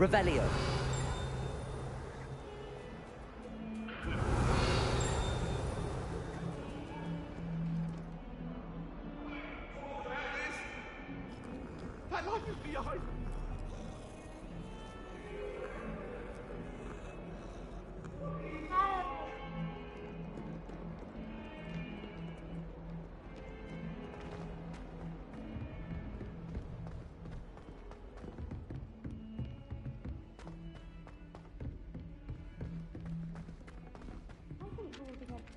Revelio. That light is behind.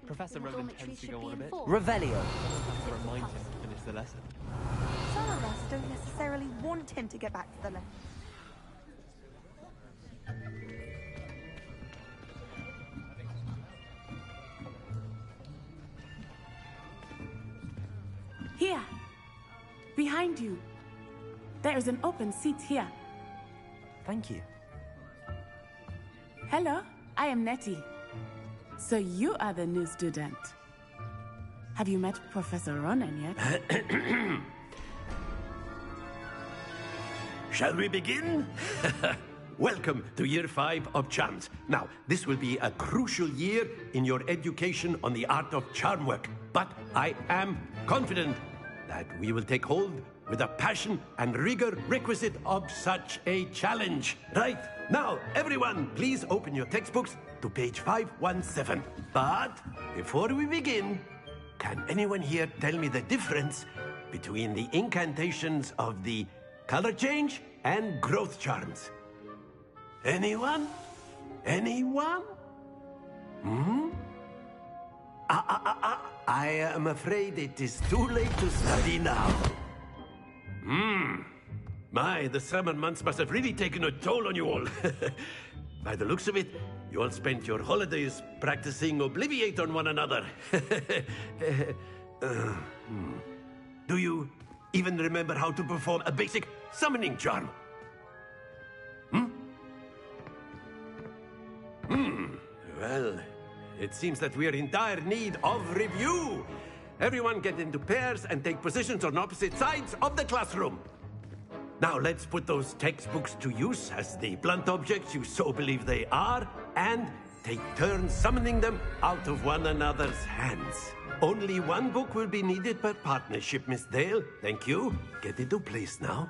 Professor Roland tends to go on a bit. Revelio. Someone has to remind him to finish the lesson. Some of us don't necessarily want him to get back to the lesson. Here. Behind you. There is an open seat here. Thank you. Hello, I am Nettie. So you are the new student. Have you met Professor Ronan yet? Shall we begin? Welcome to Year 5 of Charms. Now, this will be a crucial year in your education on the art of charm work. But I am confident that we will take hold with the passion and rigor requisite of such a challenge. Right, now, everyone, please open your textbooks to page 517. But before we begin, can anyone here tell me the difference between the incantations of the color change and growth charms? Anyone? Anyone? I am afraid it is too late to study now. My, the summer months must have really taken a toll on you all. By the looks of it, you all spent your holidays practicing Obliviate on one another. Do you even remember how to perform a basic summoning charm? Well, it seems that we are in dire need of review. Everyone get into pairs and take positions on opposite sides of the classroom. Now let's put those textbooks to use as the blunt objects you so believe they are, and take turns summoning them out of one another's hands. Only one book will be needed per partnership, Miss Dale. Thank you. Get into place now.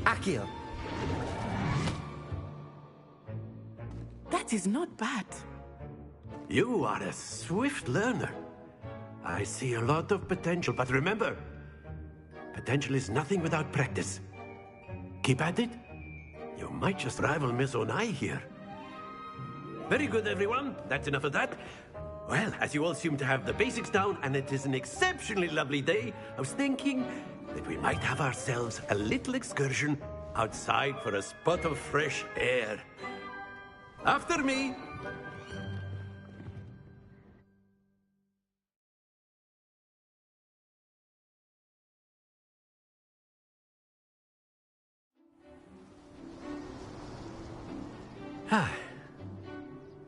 Accio. That is not bad. You are a swift learner. I see a lot of potential, but remember, potential is nothing without practice. Keep at it. You might just rival Miss Onai here. Very good, everyone. That's enough of that. Well, as you all seem to have the basics down, and it is an exceptionally lovely day, I was thinking that we might have ourselves a little excursion outside for a spot of fresh air. After me.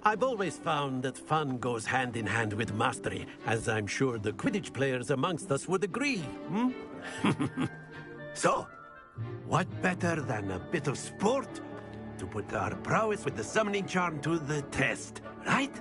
I've always found that fun goes hand in hand with mastery, as I'm sure the Quidditch players amongst us would agree. So, what better than a bit of sport to put our prowess with the summoning charm to the test, right?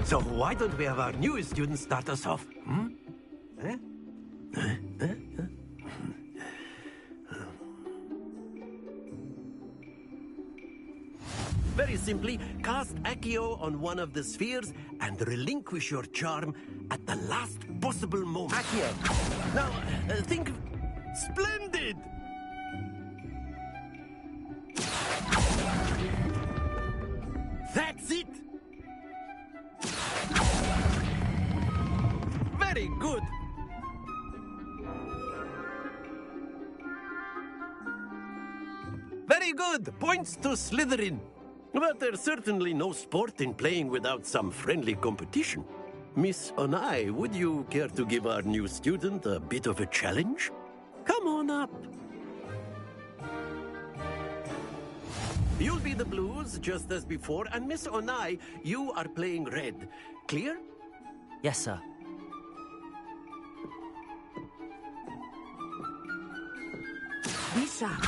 So why don't we have our newest student start us off? Very simply, cast Accio on one of the spheres and relinquish your charm at the last possible moment. Accio. Now, think... Splendid! That's it! Very good! Very Very good. Points to Slytherin. But there's certainly no sport in playing without some friendly competition. Miss Onai, would you care to give our new student a bit of a challenge? Come on up. You'll be the blues, just as before, and Miss Onai, you are playing red. Clear? Yes, sir. Be sharp.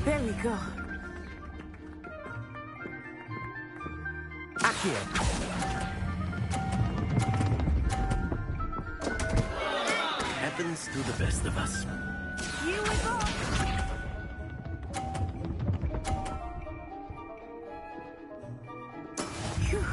There we go. Accio. Happens to the best of us. Here we go. Phew.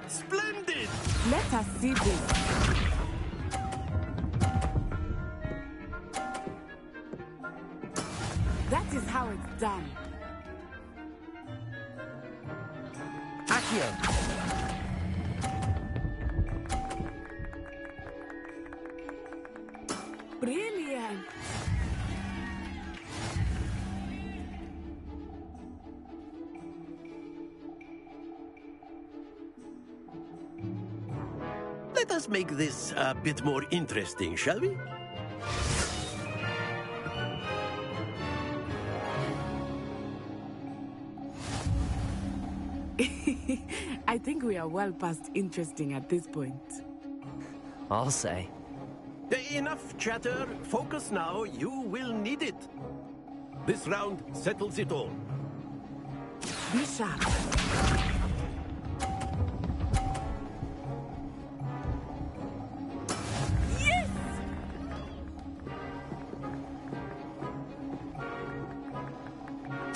Splendid! Let us see this. That is how it's done. Accio. Brilliant. Let us make this a bit more interesting, shall we? I think we are well past interesting at this point. I'll say. Enough chatter. Focus now. You will need it. This round settles it all. Be sharp. Yes!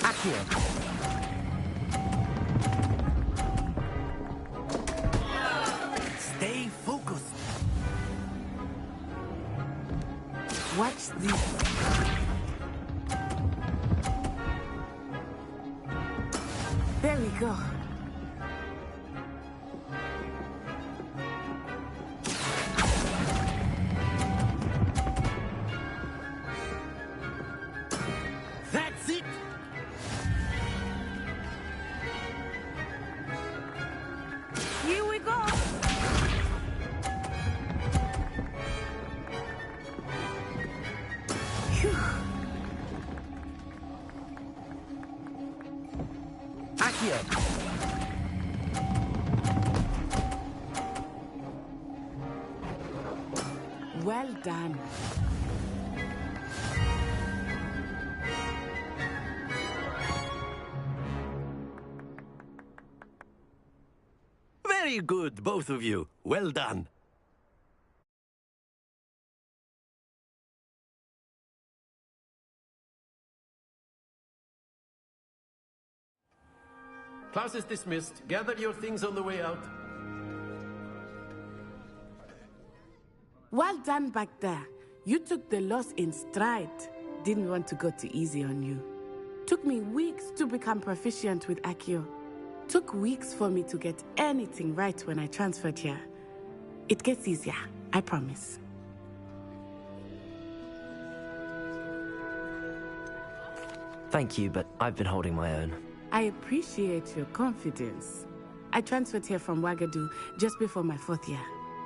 Accio. Stay focused. Watch this. There we go. That's it. Here we go. Phew. Accio. Well done. Very good, both of you. Well done. Class is dismissed. Gather your things on the way out. Well done back there. You took the loss in stride. Didn't want to go too easy on you. Took me weeks to become proficient with Accio. Took weeks for me to get anything right when I transferred here. It gets easier, I promise. Thank you, but I've been holding my own. I appreciate your confidence. I transferred here from Wagadu just before my 4th year.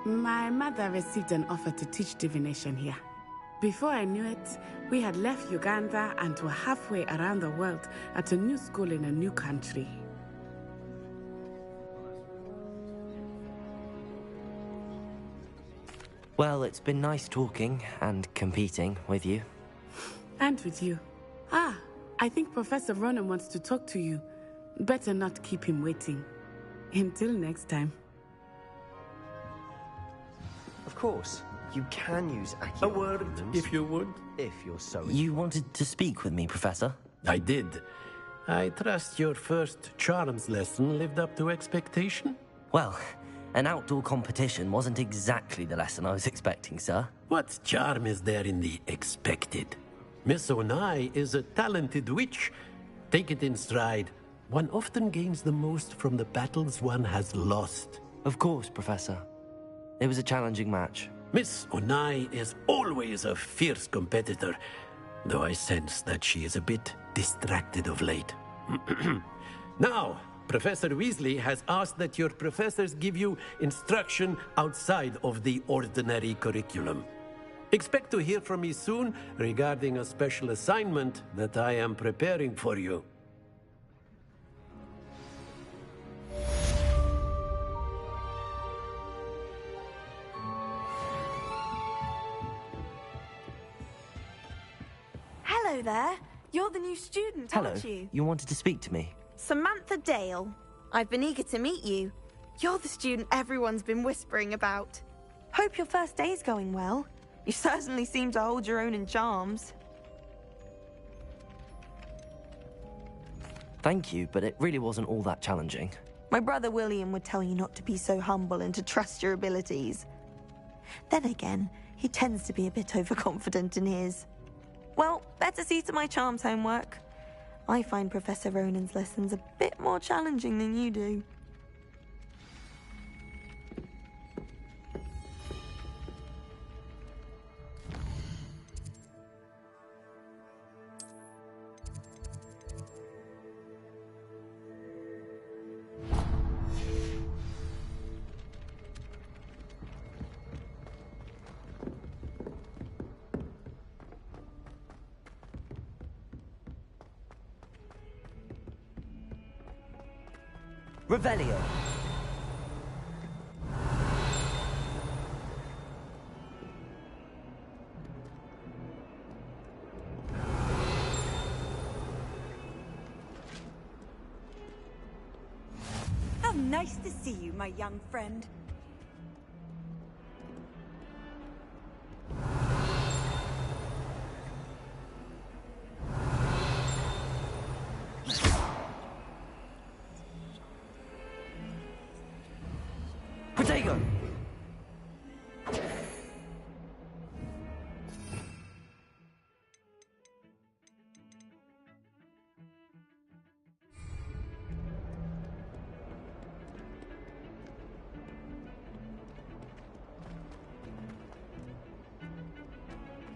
My mother received an offer to teach divination here. Before I knew it, we had left Uganda and were halfway around the world at a new school in a new country. Well, it's been nice talking and competing with you. And with you. Ah, I think Professor Ronan wants to talk to you. Better not keep him waiting. Until next time. Of course, you can use Accio. A word, if you would. If you're so... You wanted to speak with me, Professor? I did. I trust your first charms lesson lived up to expectation? Well, an outdoor competition wasn't exactly the lesson I was expecting, sir. What charm is there in the expected? Miss Onai is a talented witch. Take it in stride. One often gains the most from the battles one has lost. Of course, Professor. It was a challenging match. Miss Onai is always a fierce competitor, though I sense that she is a bit distracted of late. Now, Professor Weasley has asked that your professors give you instruction outside of the ordinary curriculum. Expect to hear from me soon regarding a special assignment that I am preparing for you. Hello there. You're the new student, Hello. aren't you? You wanted to speak to me? Samantha Dale. I've been eager to meet you. You're the student everyone's been whispering about. Hope your first day's going well. You certainly seem to hold your own in charms. Thank you, but it really wasn't all that challenging. My brother William would tell you not to be so humble and to trust your abilities. Then again, he tends to be a bit overconfident in his. Well, better see to my charms homework. I find Professor Ronan's lessons a bit more challenging than you do. Revelio. How nice to see you, my young friend. Protego!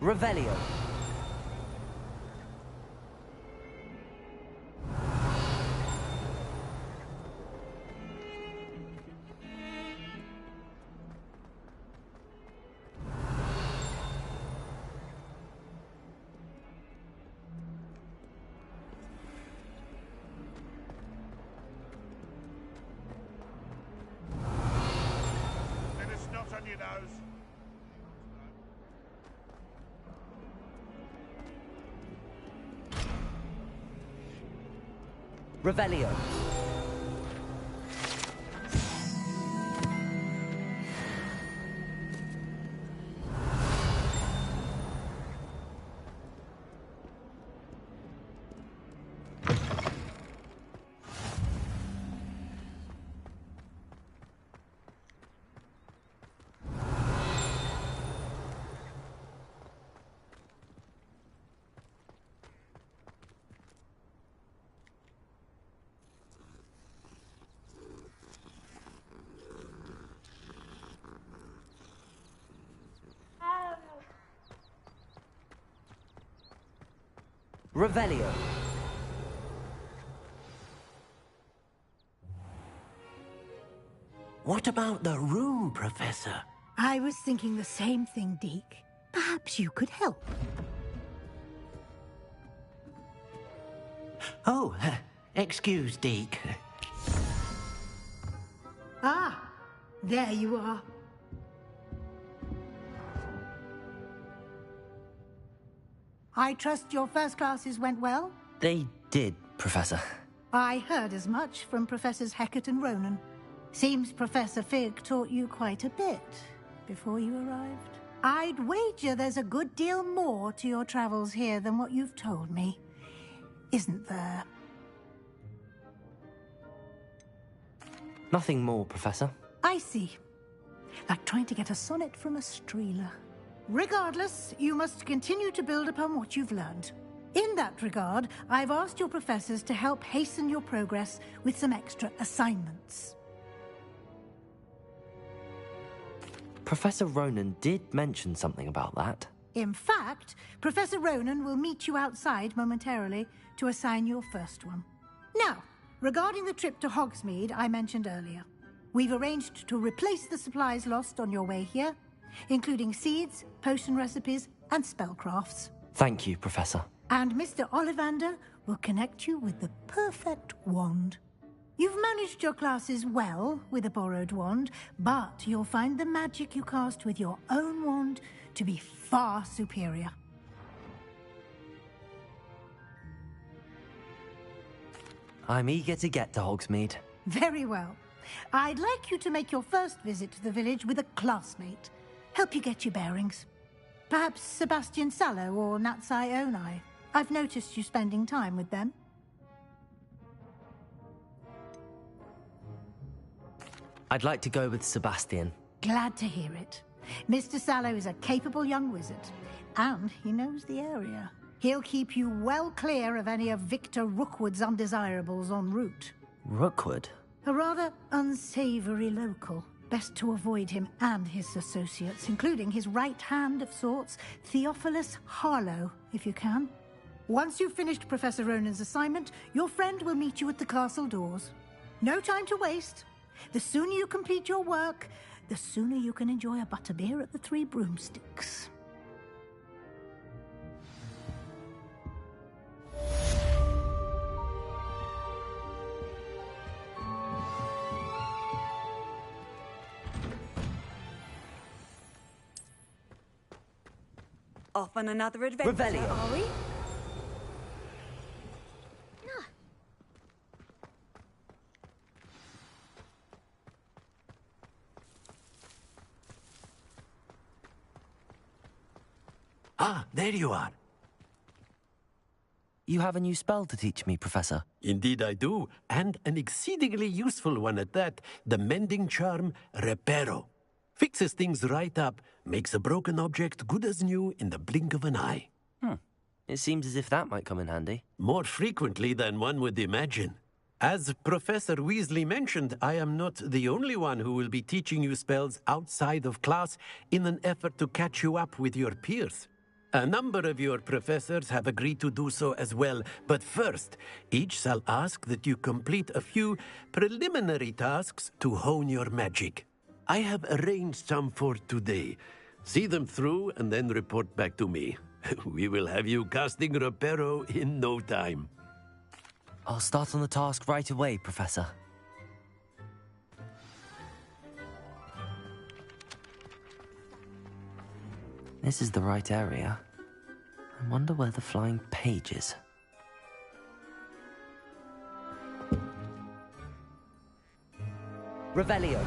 Revelio. Let us not on your nose. Revelio. Revelio. What about the room, Professor? I was thinking the same thing, Deke. Perhaps you could help. Oh, excuse, Deke. Ah, there you are. I trust your first classes went well? They did, Professor. I heard as much from Professors Hecat and Ronan. Seems Professor Fig taught you quite a bit before you arrived. I'd wager there's a good deal more to your travels here than what you've told me. Isn't there? Nothing more, Professor. I see. Like trying to get a sonnet from a streeler. Regardless, you must continue to build upon what you've learned. In that regard, I've asked your professors to help hasten your progress with some extra assignments. Professor Ronan did mention something about that. In fact, Professor Ronan will meet you outside momentarily to assign your first one. Now, regarding the trip to Hogsmeade I mentioned earlier, we've arranged to replace the supplies lost on your way here, including seeds, potion recipes, and spellcrafts. Thank you, Professor. And Mr. Ollivander will connect you with the perfect wand. You've managed your classes well with a borrowed wand, but you'll find the magic you cast with your own wand to be far superior. I'm eager to get to Hogsmeade. Very well. I'd like you to make your first visit to the village with a classmate. Help you get your bearings. Perhaps Sebastian Sallow or Natsai Onai. I've noticed you spending time with them. I'd like to go with Sebastian. Glad to hear it. Mr. Sallow is a capable young wizard, and he knows the area. He'll keep you well clear of any of Victor Rookwood's undesirables en route. Rookwood? A rather unsavory local. Best to avoid him and his associates, including his right hand of sorts, Theophilus Harlow, if you can. Once you've finished Professor Ronan's assignment, your friend will meet you at the castle doors. No time to waste. The sooner you complete your work, the sooner you can enjoy a butterbeer at the Three Broomsticks. Off on another adventure, Revelio. are we? Ah, there you are. You have a new spell to teach me, Professor. Indeed I do, and an exceedingly useful one at that. The mending charm, Reparo. Fixes things right up, makes a broken object good as new in the blink of an eye. It seems as if that might come in handy. More frequently than one would imagine. As Professor Weasley mentioned, I am not the only one who will be teaching you spells outside of class in an effort to catch you up with your peers. A number of your professors have agreed to do so as well, but first, each shall ask that you complete a few preliminary tasks to hone your magic. I have arranged some for today. See them through and then report back to me. We will have you casting Reparo in no time. I'll start on the task right away, Professor. This is the right area. I wonder where the flying page is. Revelio.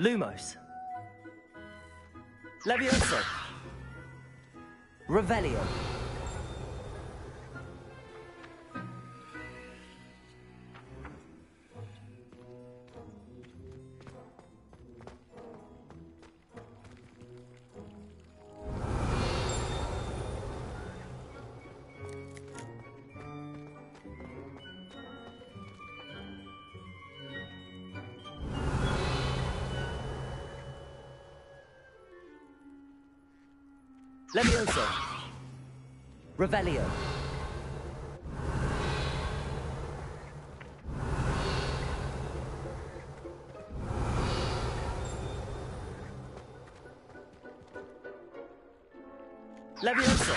Lumos. Levioso. Revelio. Levioso. Revelio. Levioso.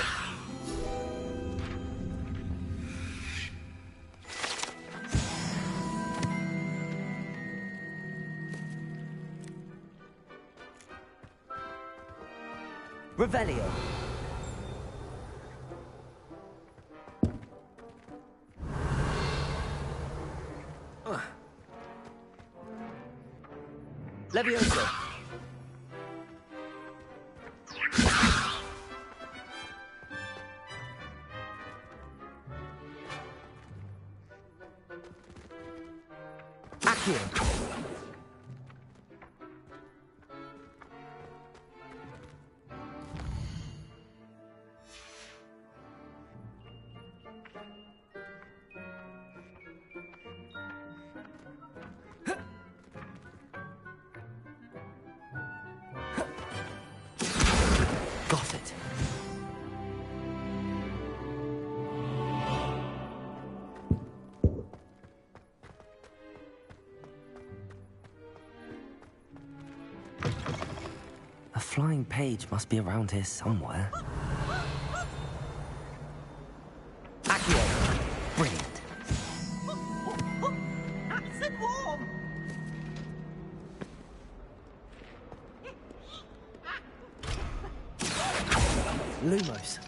Revelio. Levioso! Accio! Got it. A flying page must be around here somewhere. Accio! Brilliant. Nice and warm! Lumos!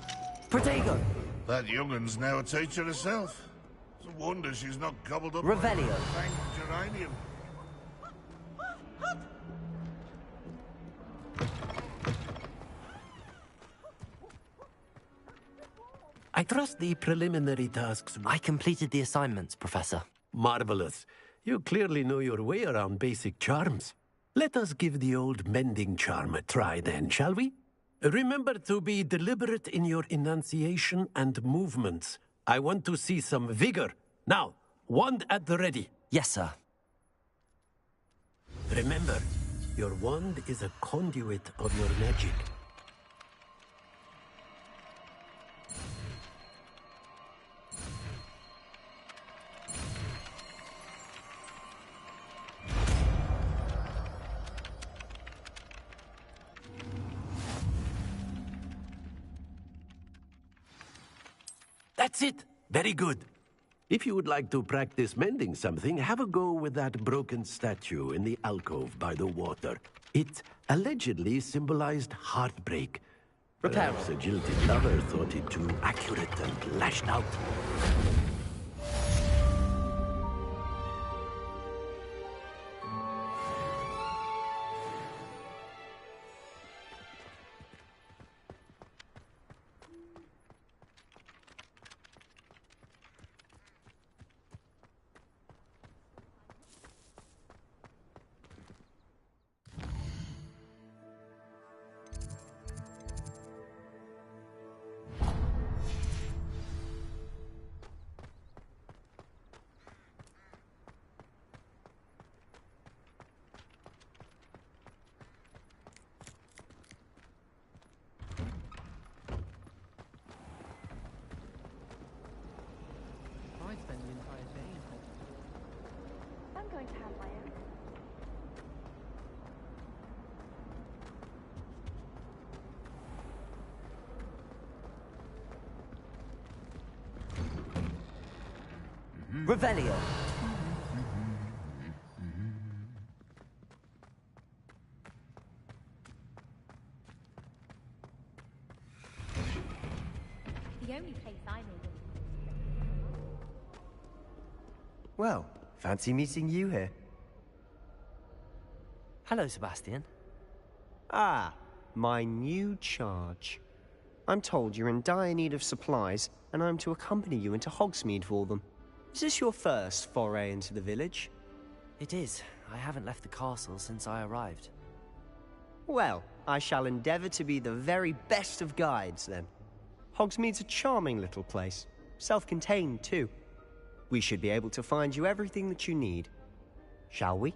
Protego! That young'un's now a teacher herself. It's a wonder she's not gobbled up Revelio. by a fanged geranium. I trust the preliminary tasks. I completed the assignments, Professor. Marvelous. You clearly know your way around basic charms. Let us give the old mending charm a try then, shall we? Remember to be deliberate in your enunciation and movements. I want to see some vigor. Now, wand at the ready. Yes, sir. Remember, your wand is a conduit of your magic. That's it. Very good. If you would like to practice mending something, have a go with that broken statue in the alcove by the water. It allegedly symbolized heartbreak. Repair. Perhaps a jilted lover thought it too accurate and lashed out. I spend the entire day in Hogwarts. I'm going to have my own. Revelio! The only place I know of. Well, fancy meeting you here. Hello, Sebastian. Ah, my new charge. I'm told you're in dire need of supplies, and I'm to accompany you into Hogsmeade for them. Is this your first foray into the village? It is. I haven't left the castle since I arrived. Well, I shall endeavour to be the very best of guides, then. Hogsmeade's a charming little place. Self-contained, too. We should be able to find you everything that you need. Shall we?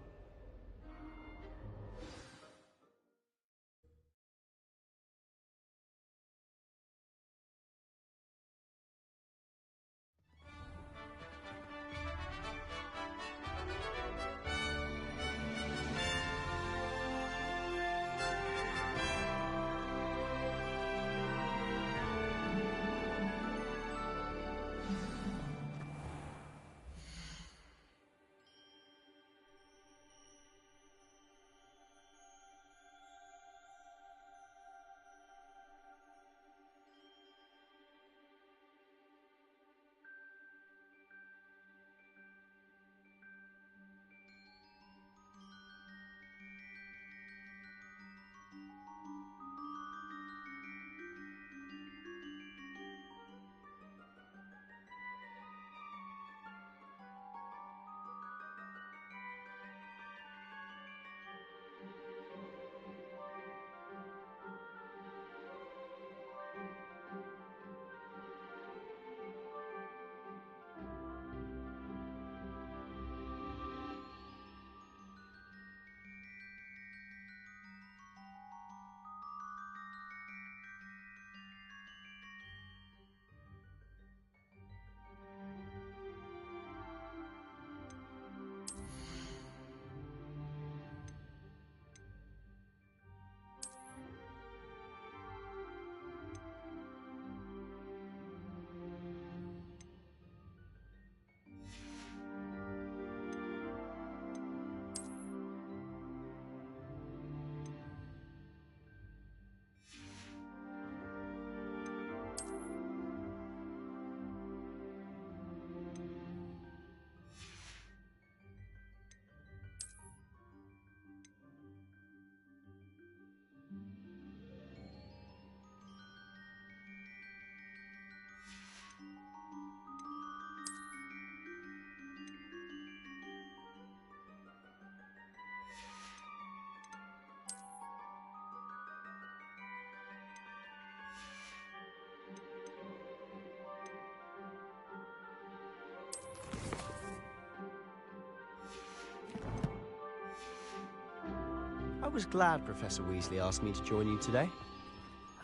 was glad Professor Weasley asked me to join you today.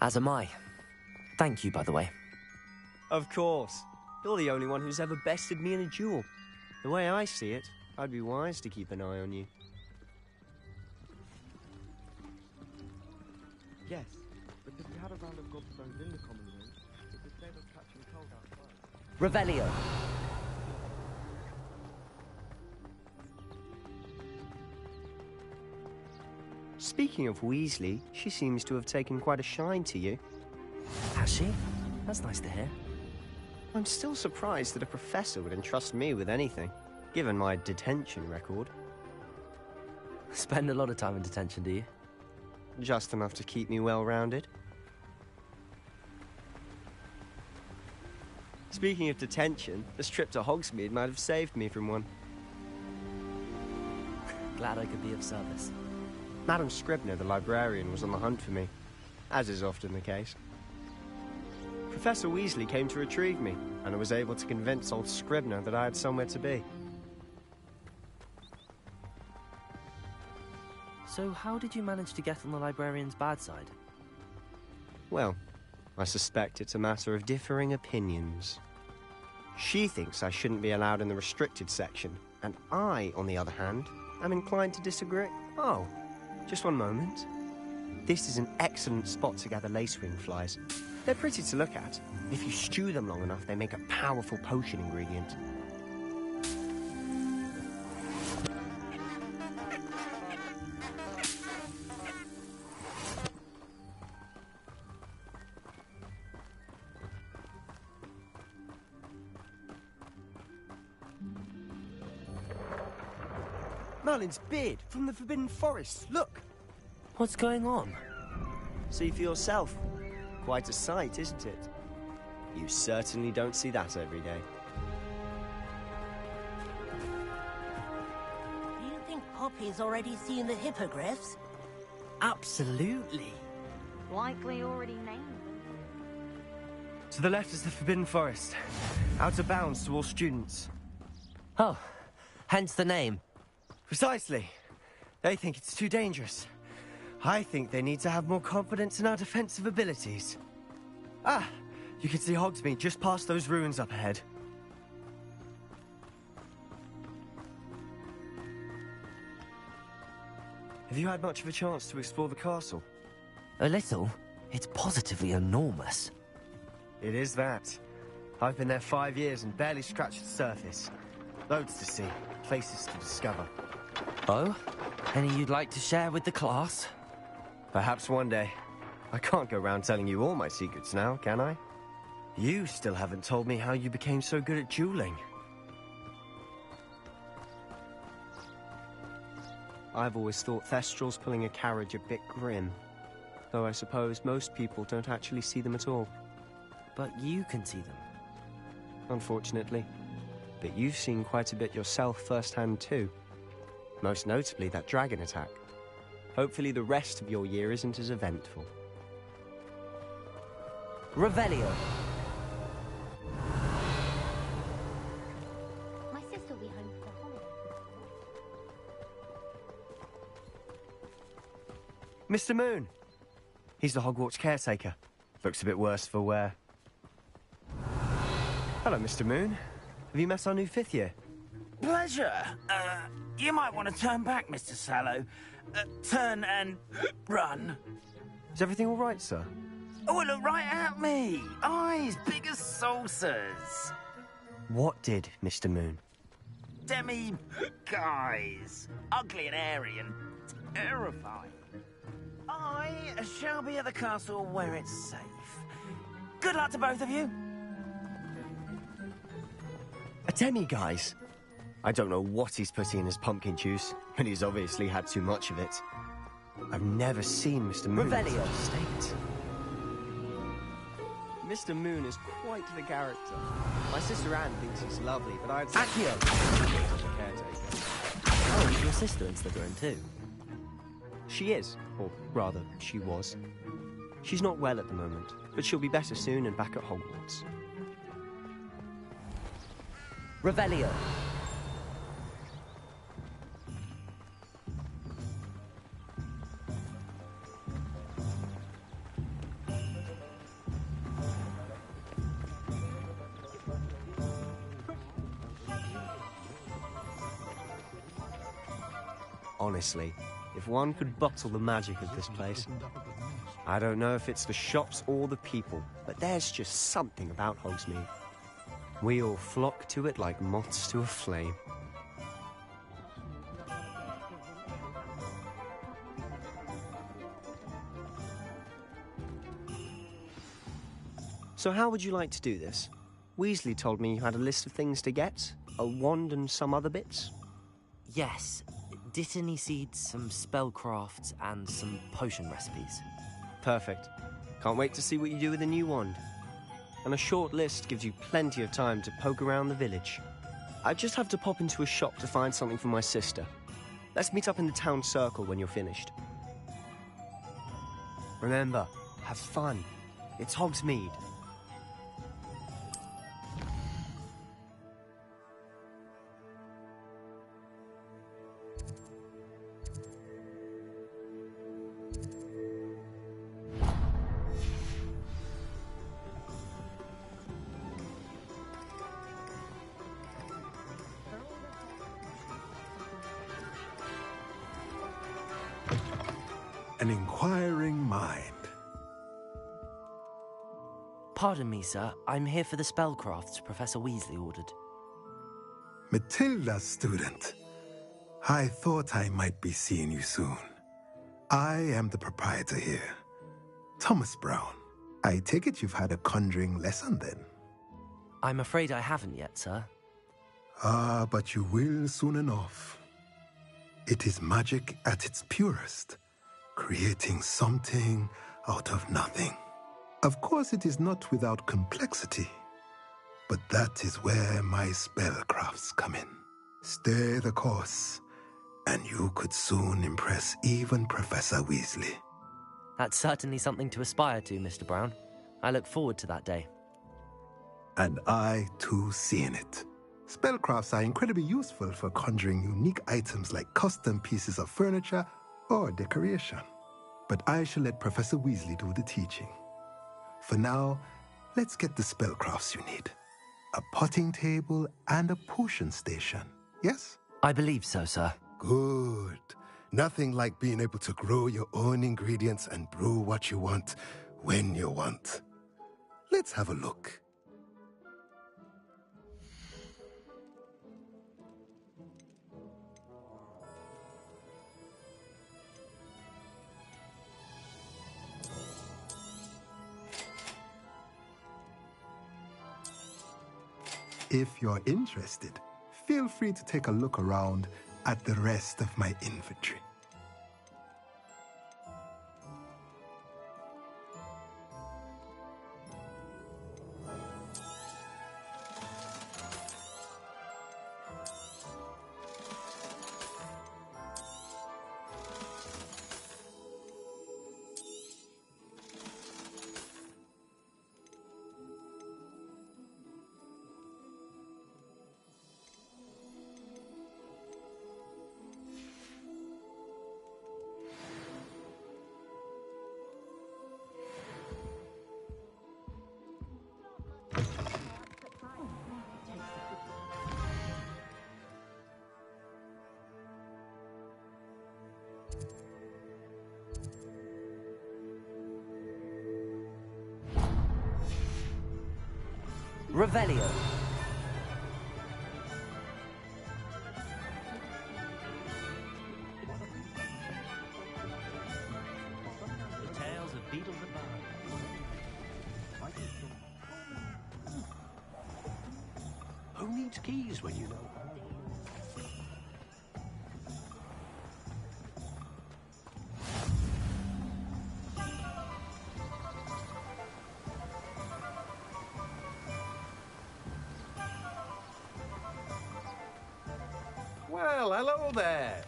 As am I. Thank you, by the way. Of course. You're the only one who's ever bested me in a duel. The way I see it, I'd be wise to keep an eye on you. Yes, because we had a round of gobstones in the common room, it could save us catching cold outside. Revelio. Speaking of Weasley, she seems to have taken quite a shine to you. Has she? That's nice to hear. I'm still surprised that a professor would entrust me with anything, given my detention record. Spend a lot of time in detention, do you? Just enough to keep me well-rounded. Speaking of detention, this trip to Hogsmeade might have saved me from one. Glad I could be of service. Madam Scribner, the librarian, was on the hunt for me, as is often the case. Professor Weasley came to retrieve me, and I was able to convince old Scribner that I had somewhere to be. So how did you manage to get on the librarian's bad side? Well, I suspect it's a matter of differing opinions. She thinks I shouldn't be allowed in the restricted section, and I, on the other hand, am inclined to disagree. Oh, just one moment. This is an excellent spot to gather lacewing flies. They're pretty to look at. If you stew them long enough, they make a powerful potion ingredient. Merlin's beard from the Forbidden Forest. Look! What's going on? See for yourself. Quite a sight, isn't it? You certainly don't see that every day. Do you think Poppy's already seen the hippogriffs? Absolutely. Likely already named them. To the left is the Forbidden Forest. Out of bounds to all students. Oh, hence the name. Precisely. They think it's too dangerous. I think they need to have more confidence in our defensive abilities. Ah, you can see Hogsmeade just past those ruins up ahead. Have you had much of a chance to explore the castle? A little. It's positively enormous. It is that. I've been there 5 years and barely scratched the surface. Loads to see, places to discover. Oh? Any you'd like to share with the class? Perhaps one day. I can't go around telling you all my secrets now, can I? You still haven't told me how you became so good at dueling. I've always thought Thestrals pulling a carriage a bit grim. Though I suppose most people don't actually see them at all. But you can see them. Unfortunately. But you've seen quite a bit yourself firsthand too. Most notably that dragon attack. Hopefully the rest of your year isn't as eventful. Revelio. My sister will be home for the holidays. Mr. Moon! He's the Hogwarts caretaker. Looks a bit worse for wear. Hello, Mr. Moon. Have you met our new 5th year? Pleasure. You might want to turn back, Mr. Sallow. Turn and run. Is everything all right, sir? Oh, look right at me. Eyes big as saucers. What did, Mr. Moon? Guys. Ugly and airy and terrifying. I shall be at the castle where it's safe. Good luck to both of you. A demi-guise? I don't know what he's putting in his pumpkin juice, and he's obviously had too much of it. I've never seen Mr. Moon in Revelio. such a state. Mr. Moon is quite the character. My sister Anne thinks he's lovely, but I'd say Accio. he's a caretaker. Oh, your sister in Slytherin too. She is, or rather, she was. She's not well at the moment, but she'll be better soon and back at Hogwarts. Revelio. Honestly, if one could bottle the magic of this place. I don't know if it's the shops or the people, but there's just something about Hogsmeade. We all flock to it like moths to a flame. So how would you like to do this? Weasley told me you had a list of things to get, a wand and some other bits. Yes. Dittany seeds, some spellcrafts, and some potion recipes. Perfect. Can't wait to see what you do with the new wand. And a short list gives you plenty of time to poke around the village. I just have to pop into a shop to find something for my sister. Let's meet up in the town circle when you're finished. Remember, have fun. It's Hogsmeade. An inquiring mind. Pardon me, sir. I'm here for the spellcrafts Professor Weasley ordered. Matilda, student. I thought I might be seeing you soon. I am the proprietor here, Thomas Brown. I take it you've had a conjuring lesson then? I'm afraid I haven't yet, sir. Ah, but you will soon enough. It is magic at its purest, creating something out of nothing. Of course, it is not without complexity, but that is where my spellcrafts come in. Stay the course, and you could soon impress even Professor Weasley. That's certainly something to aspire to, Mr. Brown. I look forward to that day. And I, too, see in it. Spellcrafts are incredibly useful for conjuring unique items like custom pieces of furniture or decoration. But I shall let Professor Weasley do the teaching. For now, let's get the spellcrafts you need. A potting table and a potion station, yes? I believe so, sir. Good. Nothing like being able to grow your own ingredients and brew what you want when you want. Let's have a look. If you're interested, feel free to take a look around at the rest of my inventory. Revelio. The tales of Beedle the Bard. Who needs keys when you know? Well, hello there.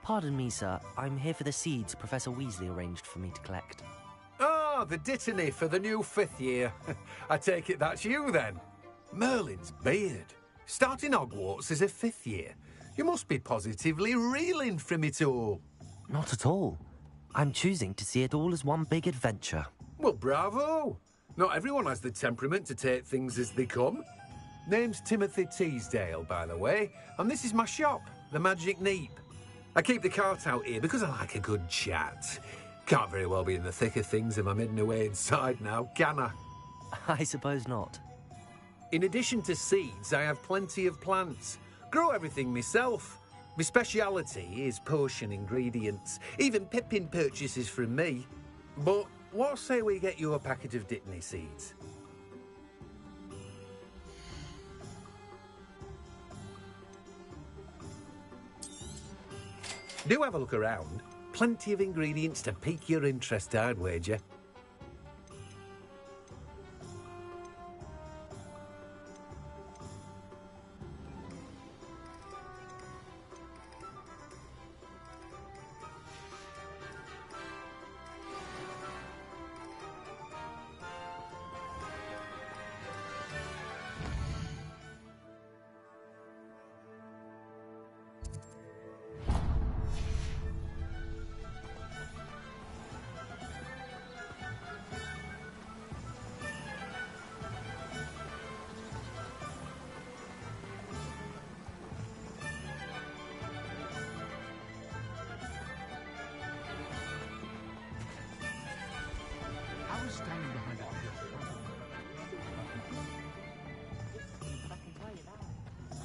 Pardon me, sir. I'm here for the seeds Professor Weasley arranged for me to collect. Oh, the Dittany for the new 5th year. I take it that's you, then. Merlin's beard. Starting Hogwarts as a 5th year. You must be positively reeling from it all. Not at all. I'm choosing to see it all as one big adventure. Well, bravo. Not everyone has the temperament to take things as they come. Name's Timothy Teasdale, by the way, and this is my shop, the magic neep. I keep the cart out here because I like a good chat. Can't very well be in the thick of things if I'm hidden away inside now, can I? I suppose not. In addition to seeds, I have plenty of plants. Grow everything myself. My speciality is potion ingredients. Even Pippin purchases from me. But what say we get you a packet of Dittany seeds? Do have a look around. Plenty of ingredients to pique your interest, I'd wager.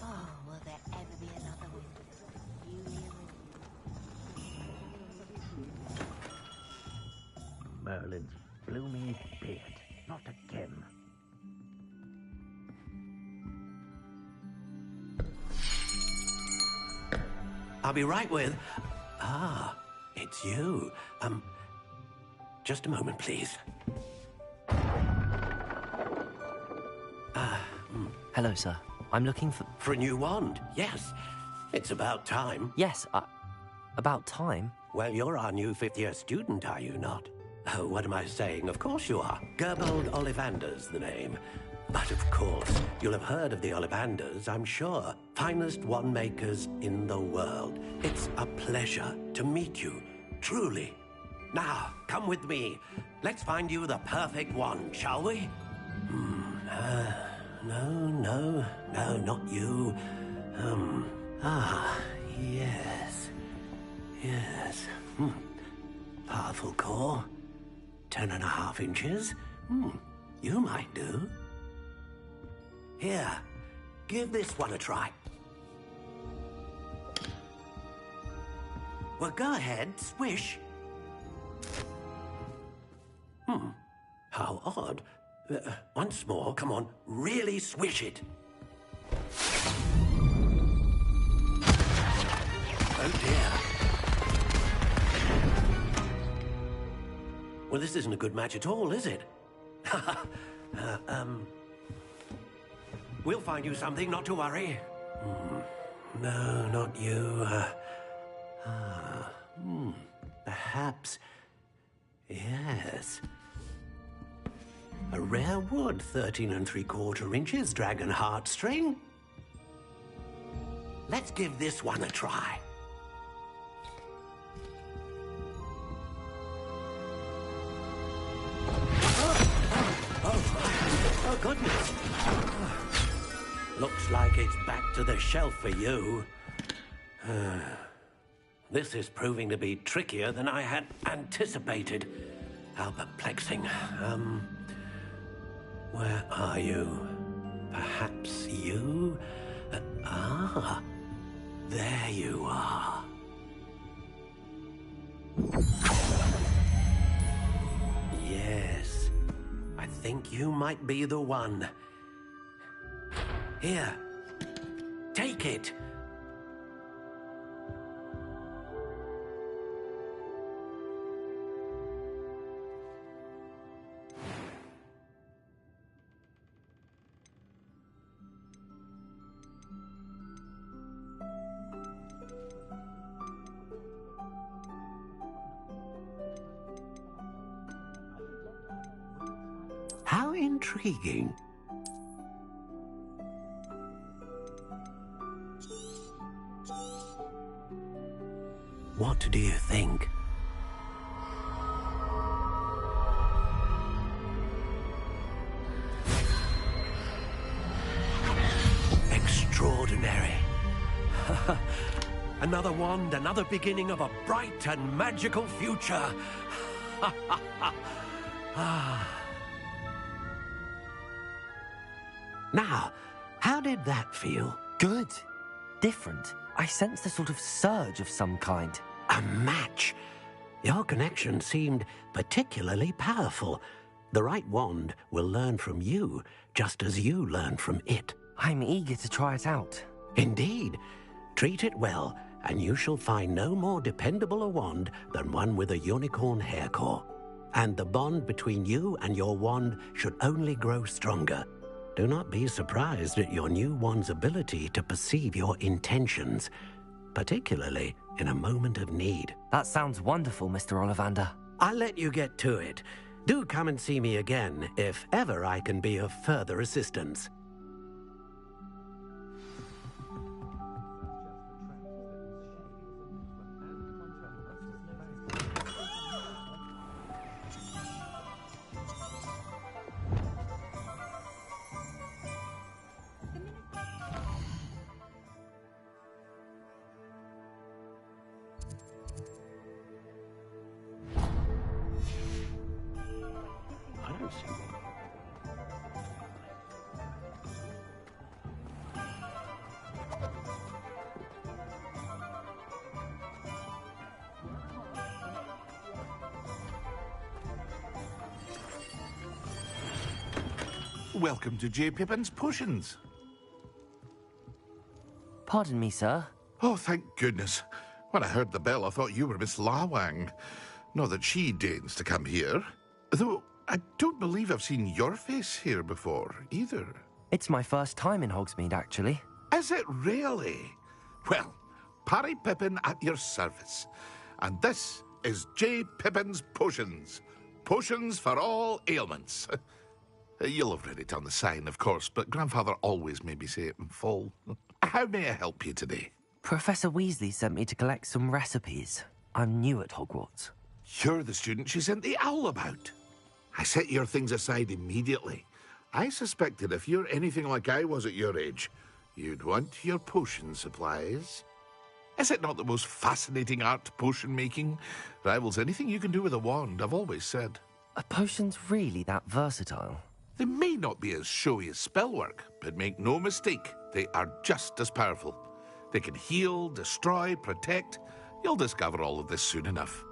Oh, will there ever be another one? Merlin's bloomy beard. Not again. I'll be right with... Ah, it's you. Just a moment, please. Hello, sir. I'm looking for... For a new wand, yes. It's about time. Yes, about time? Well, you're our new fifth-year student, are you not? Oh, what am I saying? Of course you are. Gerbold Ollivander's the name. But of course, you'll have heard of the Ollivanders, I'm sure. Finest wand makers in the world. It's a pleasure to meet you, truly. Now, come with me. Let's find you the perfect wand, shall we? No, not you. Yes. Powerful core. 10.5 inches. You might do. Here, give this one a try. Well, go ahead, swish. How odd. Once more, come on, really swish it. Oh dear. Well, this isn't a good match at all, is it? We'll find you something, not to worry. No, not you. Perhaps. Yes. A rare wood, 13 3/4 inches, dragon heartstring. Let's give this one a try. Oh, goodness. Looks like it's back to the shelf for you. This is proving to be trickier than I had anticipated. How perplexing. Where are you? Perhaps you? There you are. Yes, I think you might be the one. Here, take it. How intriguing. What do you think? Extraordinary. Another wand, another beginning of a bright and magical future. Now, how did that feel? Good. Different. I sensed a sort of surge of some kind. A match. Your connection seemed particularly powerful. The right wand will learn from you, just as you learn from it. I'm eager to try it out. Indeed. Treat it well, and you shall find no more dependable a wand than one with a unicorn hair core. And the bond between you and your wand should only grow stronger. Do not be surprised at your new wand's ability to perceive your intentions, particularly in a moment of need. That sounds wonderful, Mr. Ollivander. I'll let you get to it. Do come and see me again if ever I can be of further assistance. Welcome to J. Pippin's Potions. Pardon me, sir. Oh, thank goodness. When I heard the bell, I thought you were Miss Lawang. Not that she deigns to come here. Though I don't believe I've seen your face here before, either. It's my first time in Hogsmeade, actually. Is it really? Well, Parry Pippin at your service. And this is J. Pippin's Potions. Potions for all ailments. You'll have read it on the sign, of course, but Grandfather always made me say it in full. How may I help you today? Professor Weasley sent me to collect some recipes. I'm new at Hogwarts. You're the student she sent the owl about. I set your things aside immediately. I suspected if you're anything like I was at your age, you'd want your potion supplies. Is it not the most fascinating art, potion making? Rivals anything you can do with a wand, I've always said. Are potions really that versatile? They may not be as showy as spellwork, but make no mistake, they are just as powerful. They can heal, destroy, protect. You'll discover all of this soon enough.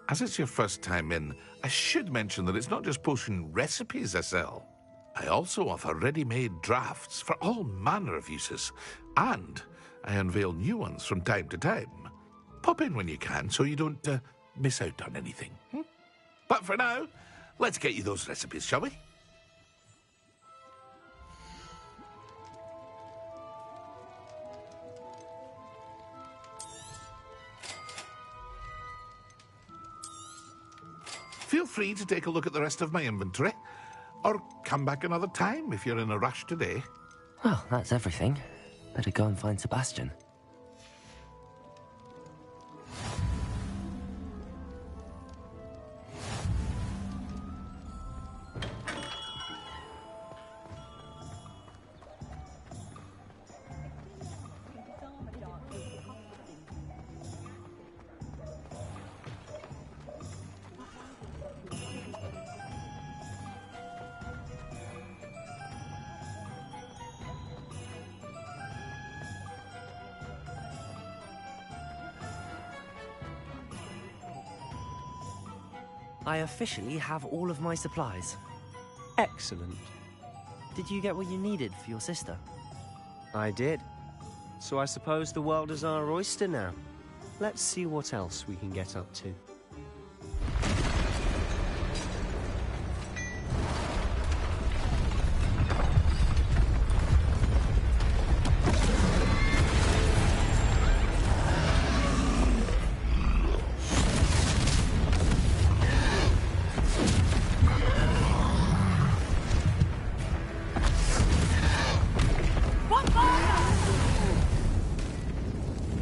As it's your first time in, I should mention that it's not just potion recipes I sell. I also offer ready-made drafts for all manner of uses, and I unveil new ones from time to time. Pop in when you can so you don't miss out on anything. But for now, let's get you those recipes, shall we? Feel free to take a look at the rest of my inventory, or come back another time if you're in a rush today. Well, that's everything. Better go and find Sebastian. I officially have all of my supplies. Excellent. Did you get what you needed for your sister? I did. So I suppose the world is our oyster now. Let's see what else we can get up to.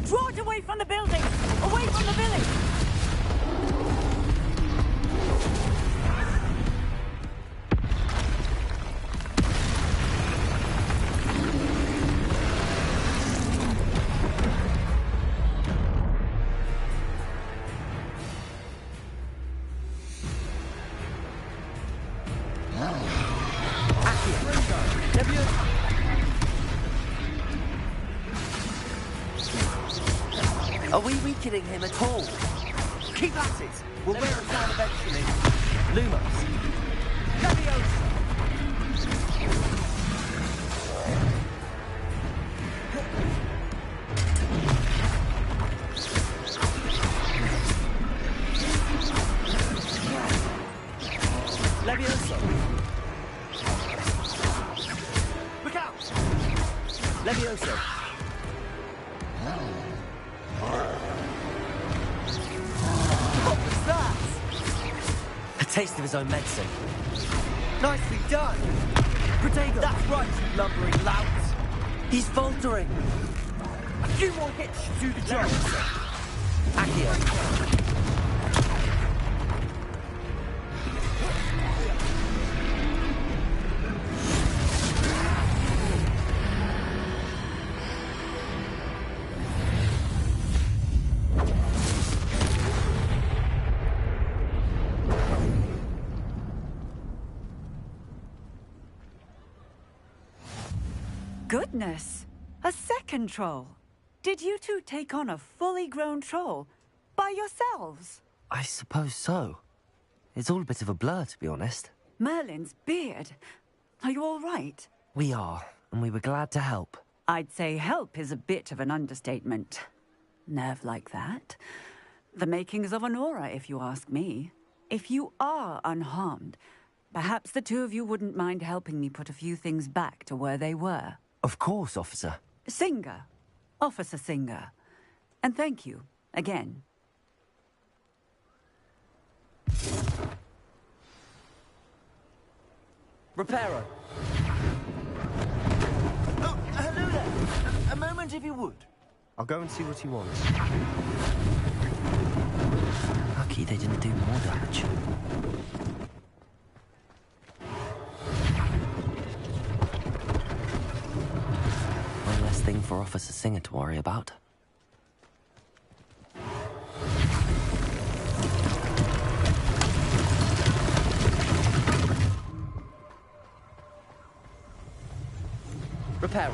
Draw it away from the building! Away from the village! Are we weakening him at all? Keep at it! We'll wear it down eventually. Lumos. Leviosa! Leviosa! Look out! Leviosa! What was that? A taste of his own medicine. Nicely done! Protego! That's right, you lumbering louts! He's faltering! A few more hits should do the job! Accio! Goodness! A second troll! Did you two take on a fully grown troll by yourselves? I suppose so. It's all a bit of a blur, to be honest. Merlin's beard. Are you all right? We are, and we were glad to help. I'd say help is a bit of an understatement. Nerve like that. The makings of an aura, if you ask me. If you are unharmed, perhaps the two of you wouldn't mind helping me put a few things back to where they were. Of course, officer. Singer. Officer Singer. And thank you, again. Reparo! Oh, hello there. A moment if you would. I'll go and see what he wants. Lucky they didn't do more damage. One less thing for Officer Singer to worry about. Reparo.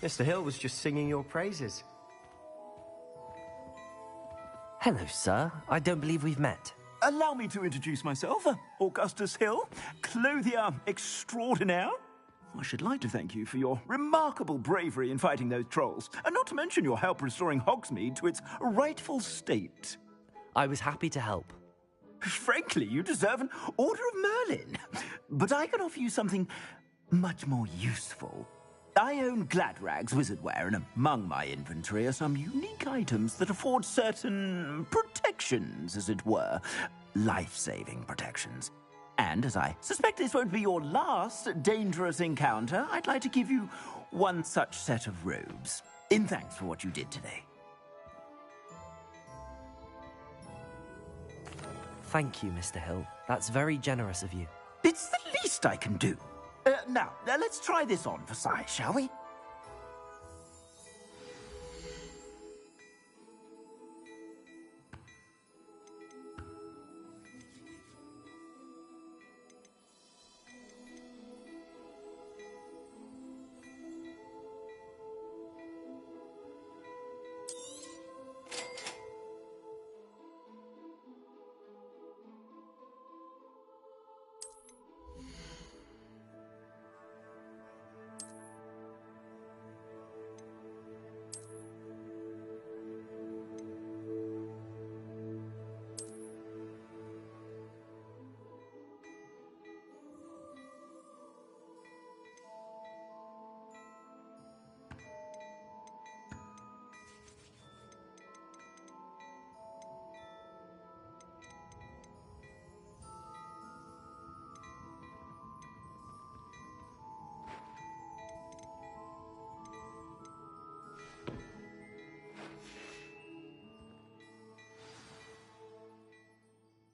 Mr. Hill was just singing your praises. Hello, sir. I don't believe we've met. Allow me to introduce myself, Augustus Hill, clothier extraordinaire. I should like to thank you for your remarkable bravery in fighting those trolls, and not to mention your help restoring Hogsmeade to its rightful state. I was happy to help. Frankly, you deserve an Order of Merlin. But I can offer you something much more useful. I own Gladrag's wizardware, and among my inventory are some unique items that afford certain protections, as it were. Life-saving protections. And as I suspect this won't be your last dangerous encounter, I'd like to give you one such set of robes, in thanks for what you did today. Thank you, Mr. Hill. That's very generous of you. It's the least I can do. Now, let's try this on for size, shall we?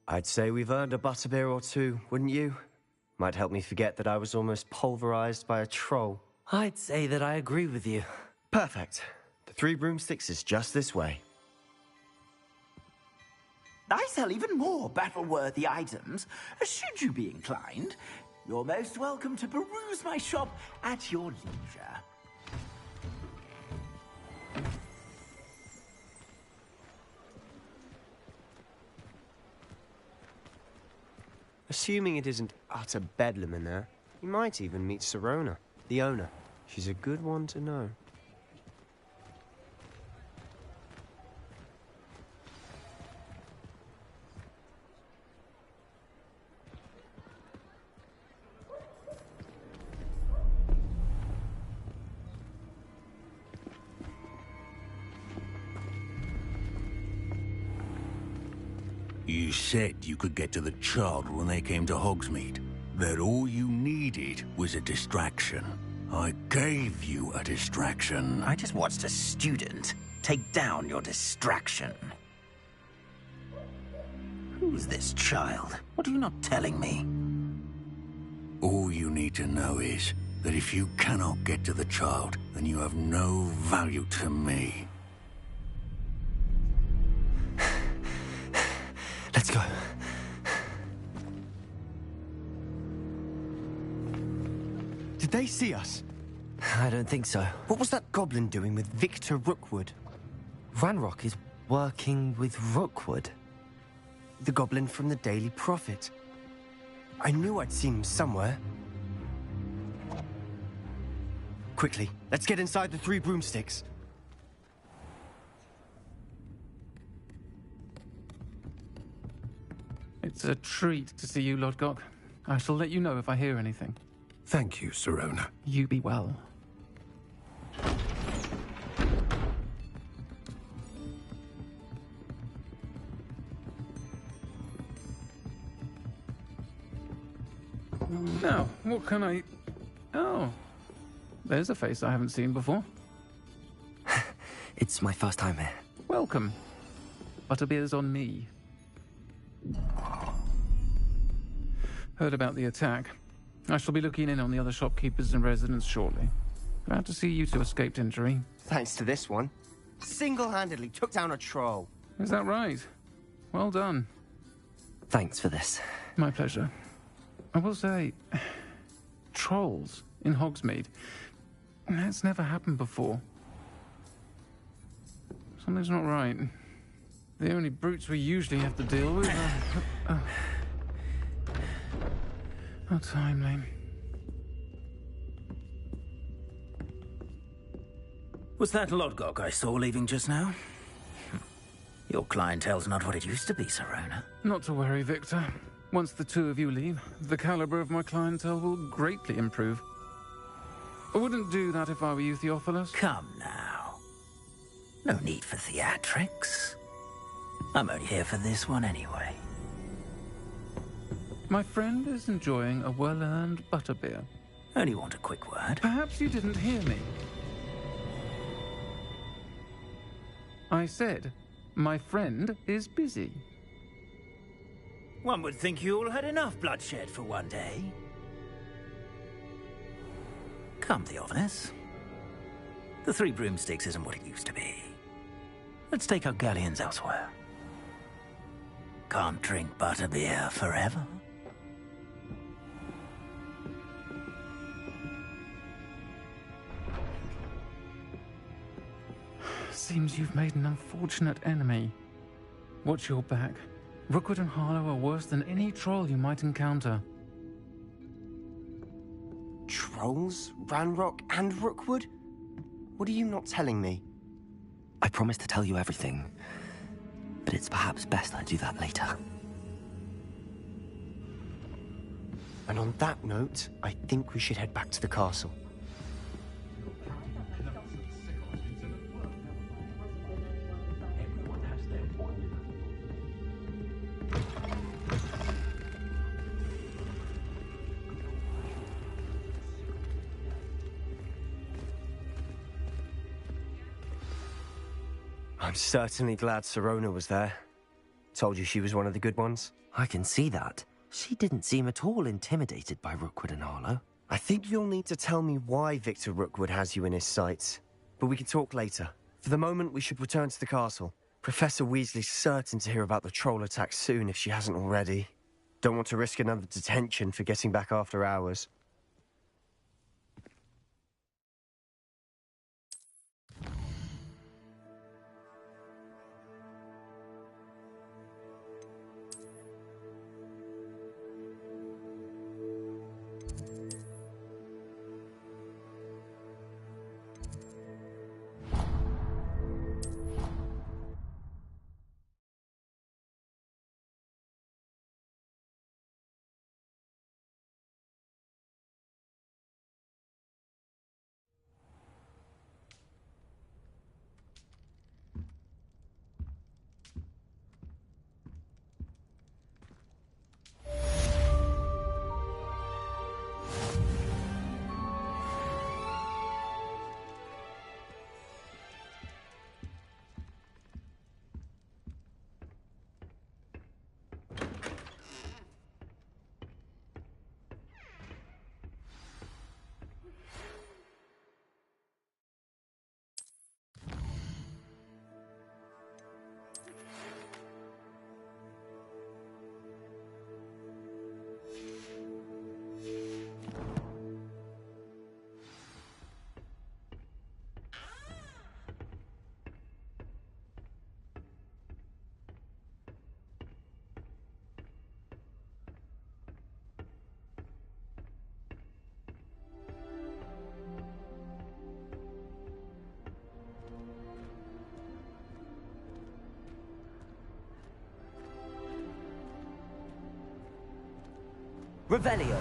I'd say we've earned a butterbeer or two, wouldn't you? Might help me forget that I was almost pulverized by a troll. I'd say that I agree with you. Perfect. The 3 broomsticks is just this way. I sell even more battle-worthy items, should you be inclined. You're most welcome to peruse my shop at your leisure. Assuming it isn't utter bedlam in there, you might even meet Sirona, the owner. She's a good one to know. You said you could get to the child when they came to Hogsmeade. That all you needed was a distraction. I gave you a distraction. I just watched a student take down your distraction. Who's this child? What are you not telling me? All you need to know is that if you cannot get to the child, then you have no value to me. Let's go. Did they see us? I don't think so. What was that goblin doing with Victor Rookwood? Ranrock is working with Rookwood. The goblin from the Daily Prophet. I knew I'd seen him somewhere. Quickly, let's get inside the 3 broomsticks. It's a treat to see you, Lodgok. I shall let you know if I hear anything. Thank you, Sirona. You be well. Now, what can I... Oh, there's a face I haven't seen before. It's my first time here. Welcome. Butterbeer's on me. Heard about the attack. I shall be looking in on the other shopkeepers and residents shortly. Glad to see you two escaped injury. Thanks to this one. Single-handedly took down a troll. Is that right? Well done. Thanks for this. My pleasure. I will say, trolls in Hogsmeade. That's never happened before. Something's not right. The only brutes we usually have to deal with are... How timely. Was that Lodgok I saw leaving just now? Your clientele's not what it used to be, Sirona. Not to worry, Victor. Once the 2 of you leave, the caliber of my clientele will greatly improve. I wouldn't do that if I were you, Theophilus. Come now. No need for theatrics. I'm only here for this one anyway. My friend is enjoying a well-earned butterbeer. Only want a quick word. Perhaps you didn't hear me. I said, my friend is busy. One would think you all had enough bloodshed for one day. Come, Theophilus. The 3 broomsticks isn't what it used to be. Let's take our galleons elsewhere. Can't drink butterbeer forever. Seems you've made an unfortunate enemy. Watch your back. Rookwood and Harlow are worse than any troll you might encounter. Trolls? Ranrock and Rookwood? What are you not telling me? I promised to tell you everything, but it's perhaps best I do that later. And on that note, I think we should head back to the castle. I'm certainly glad Sirona was there. Told you she was one of the good ones. I can see that. She didn't seem at all intimidated by Rookwood and Harlow. I think you'll need to tell me why Victor Rookwood has you in his sights. But we can talk later. For the moment, we should return to the castle. Professor Weasley's certain to hear about the troll attack soon if she hasn't already. Don't want to risk another detention for getting back after hours. Revelio.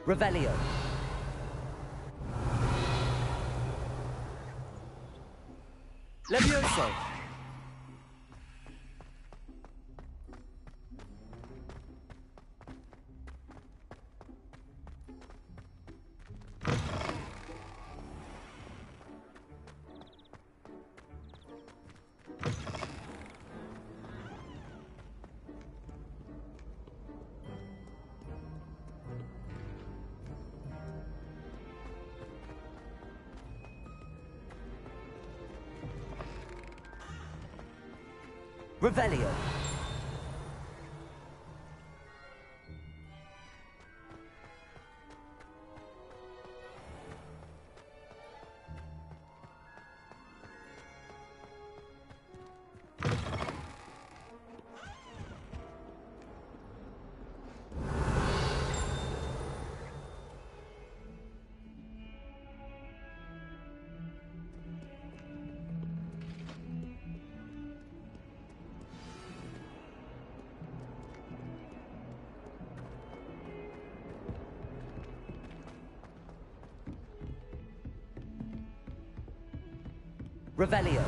Revelio. Levioso. Revelio. Revelio.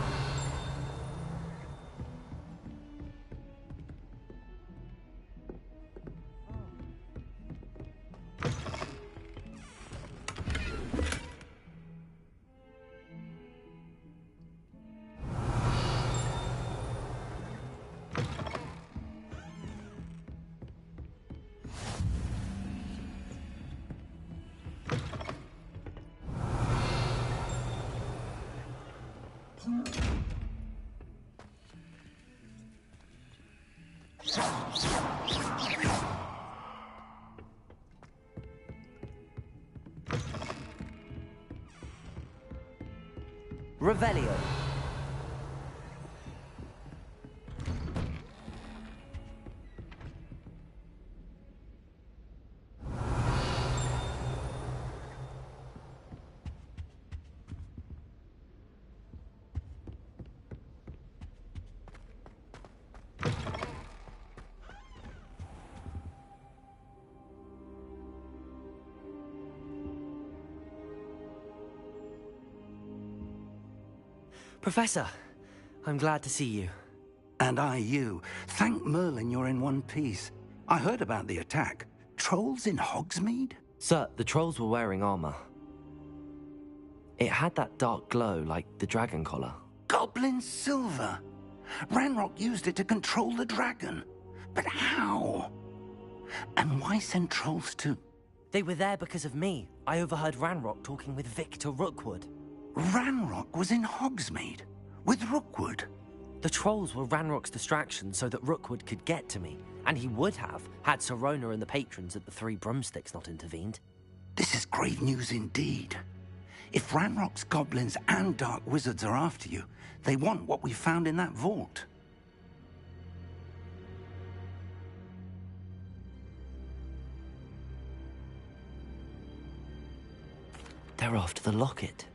Revelio. Professor, I'm glad to see you. And I you. Thank Merlin you're in one piece. I heard about the attack. Trolls in Hogsmeade? Sir, the trolls were wearing armor. It had that dark glow like the dragon collar. Goblin silver. Ranrock used it to control the dragon. But how? And why send trolls to... They were there because of me. I overheard Ranrock talking with Victor Rookwood. Ranrock was in Hogsmeade? With Rookwood? The trolls were Ranrock's distraction so that Rookwood could get to me. And he would have, had Sirona and the patrons at the Three Broomsticks not intervened. This is grave news indeed. If Ranrock's goblins and dark wizards are after you, they want what we found in that vault. They're after the locket.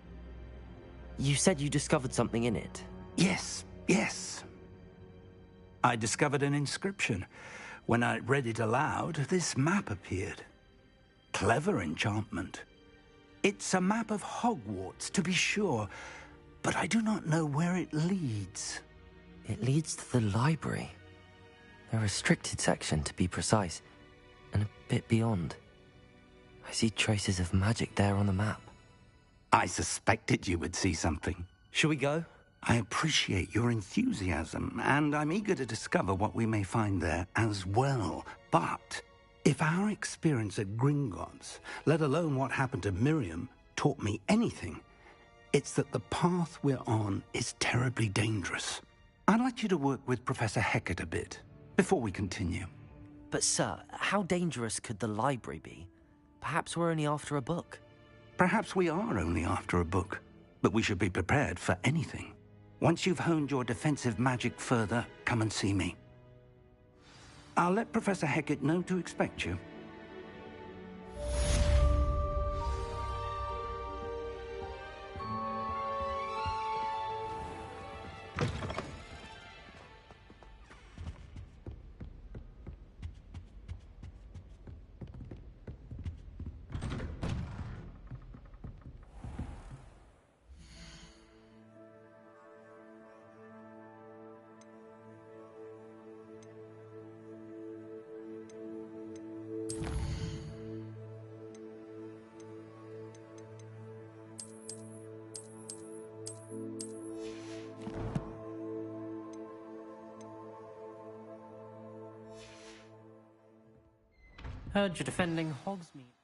You said you discovered something in it. Yes, yes. I discovered an inscription. When I read it aloud, this map appeared. Clever enchantment. It's a map of Hogwarts, to be sure, but I do not know where it leads. It leads to the library. A restricted section, to be precise, and a bit beyond. I see traces of magic there on the map. I suspected you would see something. Shall we go? I appreciate your enthusiasm, and I'm eager to discover what we may find there as well. But if our experience at Gringotts, let alone what happened to Miriam, taught me anything, it's that the path we're on is terribly dangerous. I'd like you to work with Professor Hecat a bit before we continue. But sir, how dangerous could the library be? Perhaps we're only after a book. Perhaps we are only after a book, but we should be prepared for anything. Once you've honed your defensive magic further, come and see me. I'll let Professor Hecat know to expect you. Heard you're defending Hogsmeade.